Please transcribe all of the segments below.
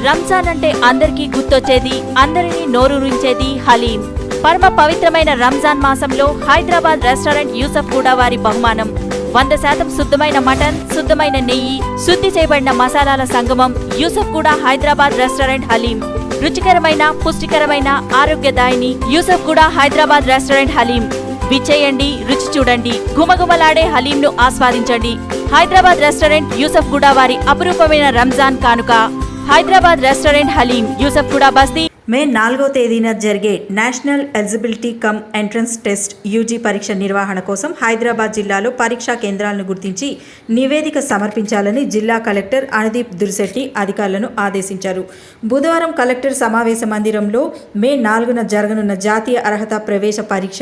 రంజాన్ అంటే అందరికీ గుర్తొచ్చేది, అందరినీ నోరూరించేది హలీం. పరమ పవిత్రమైన రంజాన్ మాసంలో హైదరాబాద్ రెస్టారెంట్ యూసఫ్ గూడ వారి బహుమానం 100% శుద్ధమైన మటన్, శుద్ధమైన నెయ్యి, శుద్ధి చేయబడిన మసాలాల సంగమం. యూసఫ్ గూడ హైదరాబాద్ రెస్టారెంట్ హలీం. రుచికరమైన, పుష్టికరమైన, ఆరోగ్యదాయిని యూసఫ్ గూడ హైదరాబాద్ రెస్టారెంట్ హలీం. విచ్చేయండి, రుచి చూడండి, గుమగుమలాడే హలీంను ఆస్వాదించండి. హైదరాబాద్ రెస్టారెంట్ యూసఫ్ గూడ వారి అపురూపమైన రంజాన్ కానుక. హైదరాబాద్ రెస్టారెంట్ హలీం, యూసఫ్ గూడ బస్తీ. మే 4వ తేదీన జరిగే national eligibility cum entrance test UG పరీక్ష నిర్వహణ కోసం హైదరాబాద్ జిల్లాలో పరీక్షా కేంద్రాలను గుర్తించి నివేదిక సమర్పించాలని జిల్లా కలెక్టర్ అనుదీప్ దుర్శెట్టి అధికారులను ఆదేశించారు. బుధవారం కలెక్టర్ సమావేశ మందిరంలో మే 4న జరగనున్న జాతీయ అర్హత ప్రవేశ పరీక్ష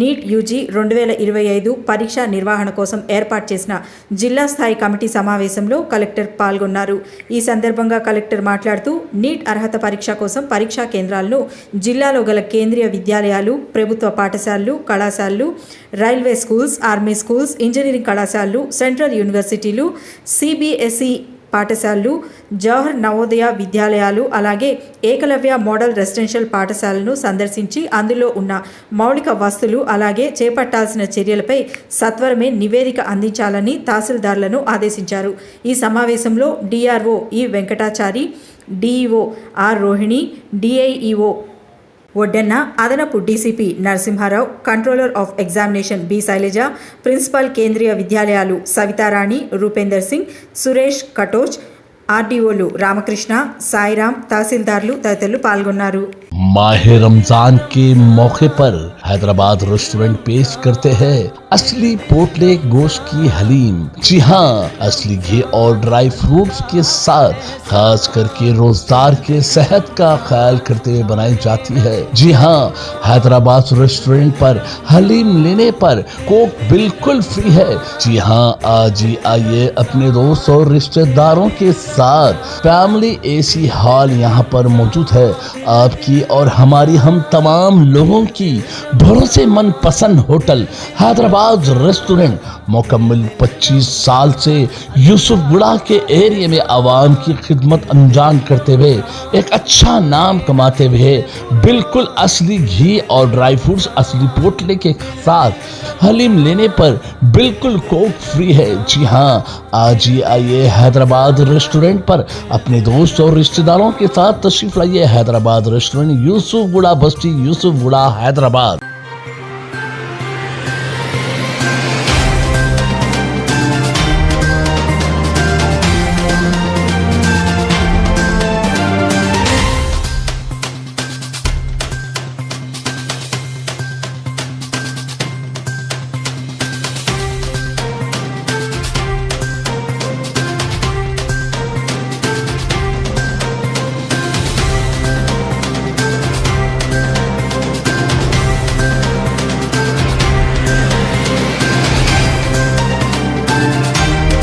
నీట్ యూజీ 2025 పరీక్ష నిర్వహణ కోసం ఏర్పాటు చేసిన జిల్లా స్థాయి కమిటీ సమావేశంలో కలెక్టర్ పాల్గొన్నారు. ఈ సందర్భంగా కలెక్టర్ మాట్లాడుతూ నీట్ అర్హత పరీక్ష కోసం పరీక్షా కేంద్రాలను జిల్లాలో గల కేంద్రీయ విద్యాలయాలు, ప్రభుత్వ పాఠశాలలు, కళాశాలలు, railway schools, army schools, engineering కళాశాలలు, సెంట్రల్ యూనివర్సిటీలు, సిబిఎస్ఈ పాఠశాలలు, జవహర్ నవోదయ విద్యాలయాలు, అలాగే ఏకలవ్య మోడల్ రెసిడెన్షియల్ పాఠశాలను సందర్శించి అందులో ఉన్న మౌలిక వస్తువులు అలాగే చేపట్టాల్సిన చర్యలపై సత్వరమే నివేదిక అందించాలని తహసీల్దార్లను ఆదేశించారు. ఈ సమావేశంలో DRO E Venkatachari, DEO R Rohini, DIEO Vaddanna, అదనపు DCP Narasimharao, controller of examination B Sailaja, principal కేంద్రీయ విద్యాలయాలు సవితారాణి, రూపేందర్ సింగ్, సురేష్ కటోచ్, ఆర్డీఓలు రామకృష్ణ, సాయిరాం, తహసీల్దార్లు తదితరులు పాల్గొన్నారు. माहे रमजान के मौके पर हैदराबाद रेस्टोरेंट पेश करते हैं असली पोटले गोश्त की हलीम। जी हाँ, असली घी और ड्राई फ्रूट्स के साथ खास करके रोजदार के सेहत का ख्याल करते हुए बनाई जाती है। जी हाँ, हैदराबाद रेस्टोरेंट पर हलीम लेने पर कोक बिल्कुल फ्री है। जी हाँ, आज ही आइए अपने दोस्त और रिश्तेदारों के साथ। फैमिली एसी हॉल यहाँ पर मौजूद है। आपकी और हमारी हम तमाम लोगों की भरोसेमंद पसंद होटल हैदराबाद रेस्टोरेंट मुकम्मल 25 साल से यूसुफ गुड़ा के एरिया में आवाम की खिदमत अंजाम करते हुए एक अच्छा नाम कमाते हुए बिल्कुल असली घी और ड्राई फ्रूट्स असली पोटले के साथ हलीम लेने पर बिल्कुल कोक फ्री है। जी हाँ, आज ही आइए हैदराबाद रेस्टोरेंट पर अपने दोस्त और रिश्तेदारों के साथ तशरीफ लाइए। हैदराबाद रेस्टोरेंट यूसुफ गुड़ा बस्ती, यूसुफ गुड़ा हैदराबाद।